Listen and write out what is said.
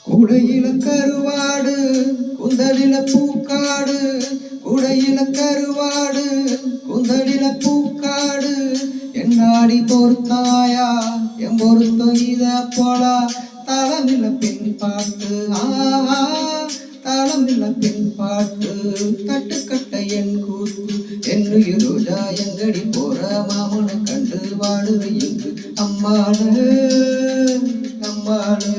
குடையில கருவாடு குந்தலில பூக்காடு, குடையில கருவாடு குந்தலில பூக்காடு, என்னாடி பொறுத்தாயா என் பொறுத்தம் இத போலா, தளமில்ல பெண் பாட்டு ஆஹா, தளமில்ல பெண் பாட்டு, கட்டுக்கட்ட என் கூத்து என்னுயிர் ரோஜா எங்கடி போற மாமனை கண்டு வாடுது எங்கு அம்மாடு அம்மாடு.